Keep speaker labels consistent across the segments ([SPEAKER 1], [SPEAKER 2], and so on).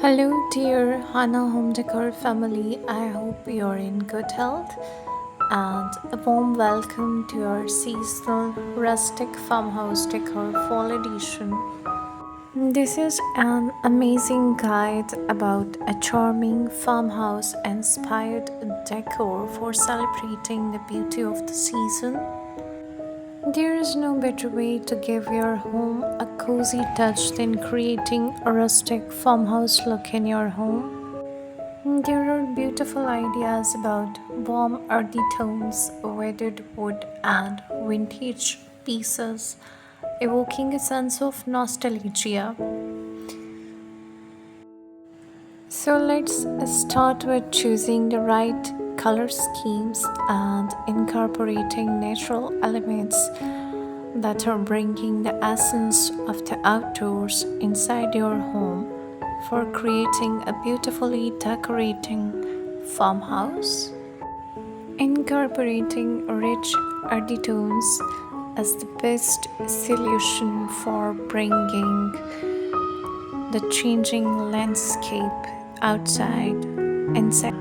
[SPEAKER 1] Hello, dear Hana Home Decor family. I hope you're in good health and a warm welcome to our seasonal rustic farmhouse decor fall edition. This is an amazing guide about a charming farmhouse inspired decor for celebrating the beauty of the season. There is no better way to give your home a cozy touch than creating a rustic farmhouse look in your home. There are beautiful ideas about warm earthy tones, weathered wood, and vintage pieces, evoking a sense of nostalgia. So let's start with choosing the right color schemes and incorporating natural elements that are bringing the essence of the outdoors inside your home for creating a beautifully decorating farmhouse. Incorporating rich earthy tones is the best solution for bringing the changing landscape outside inside.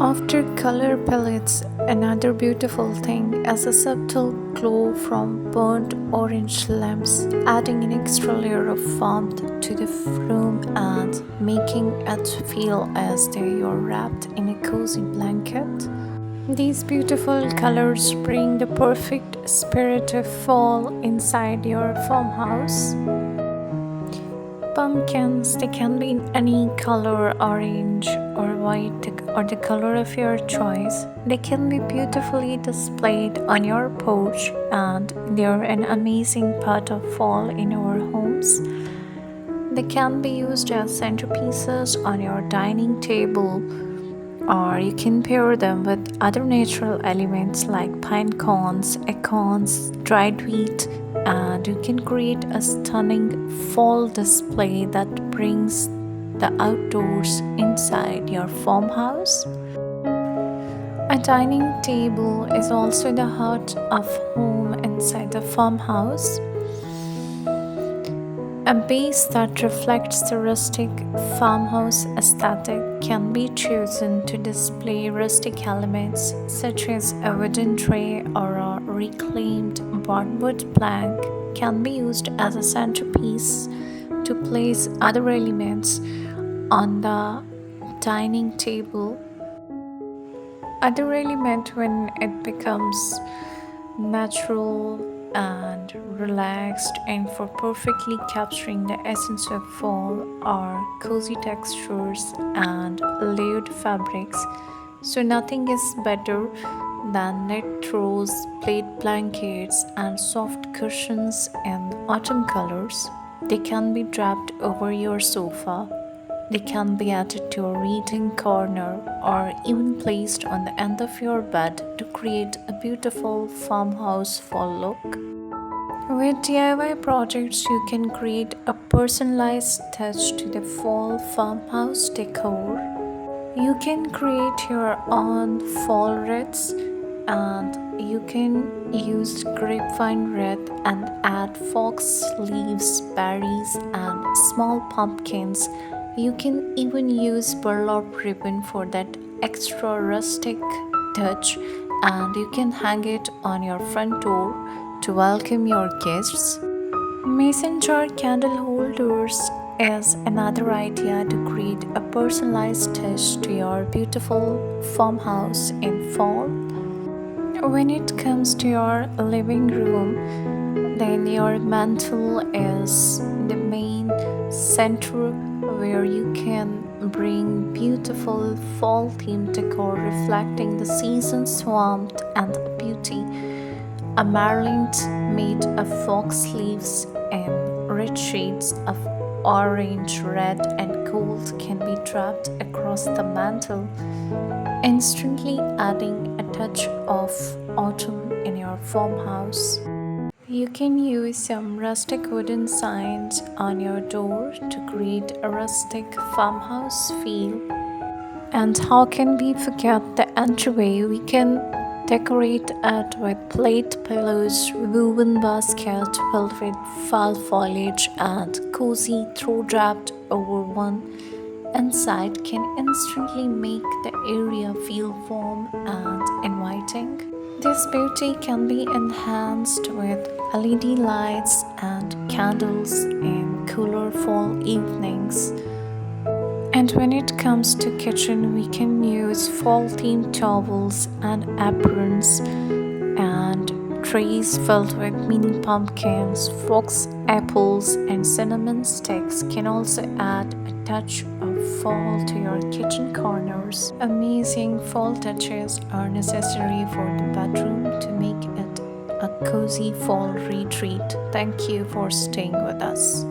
[SPEAKER 1] After color palettes, another beautiful thing is a subtle glow from burnt orange lamps, adding an extra layer of warmth to the room and making it feel as though you're wrapped in a cozy blanket. These beautiful colors bring the perfect spirit of fall inside your farmhouse. Pumpkins, they can be in any color, orange or white, or the color of your choice. They can be beautifully displayed on your porch, and they're an amazing part of fall in our homes. They can be used as centerpieces on your dining table, or you can pair them with other natural elements like pine cones, acorns, dried wheat, and you can create a stunning fall display that brings the outdoors inside your farmhouse. A dining table is also the heart of home inside the farmhouse. A base that reflects the rustic farmhouse aesthetic can be chosen to display rustic elements such as a wooden tray or a reclaimed boardwood plank can be used as a centerpiece to place other elements on the dining table. Other element when it becomes natural and relaxed and for perfectly capturing the essence of fall are cozy textures and layered fabrics. So nothing is better than knit throws, plaid blankets, and soft cushions in autumn colors. They can be draped over your sofa. They can be added to a reading corner or even placed on the end of your bed to create a beautiful farmhouse fall look. With DIY projects, you can create a personalized touch to the fall farmhouse decor. You can create your own fall wreaths and you can use grapevine wreath and add fox leaves, berries, and small pumpkins. You can even use burlap ribbon for that extra rustic touch, and you can hang it on your front door to welcome your guests. Mason jar candle holders is another idea to create a personalized touch to your beautiful farmhouse in fall. When it comes to your living room, then your mantle is the main center where you can bring beautiful fall themed decor reflecting the season's warmth and beauty. A marlin made of fox leaves and rich shades of orange, red, and gold can be draped across the mantle, instantly adding a touch of autumn in your farmhouse. You can use some rustic wooden signs on your door to create a rustic farmhouse feel. And how can we forget the entryway? We can decorate it with plate pillows, woven basket filled with fall foliage, and cozy throw draped over one inside can instantly make the area feel warm and inviting. This beauty can be enhanced with LED lights and candles in cooler fall evenings. And when it comes to kitchen, we can use fall themed towels and aprons and trays filled with mini pumpkins, fox apples, and cinnamon sticks can also add a touch of fall to your kitchen corners. Amazing fall touches are necessary for the bedroom to make it a cozy fall retreat. Thank you for staying with us.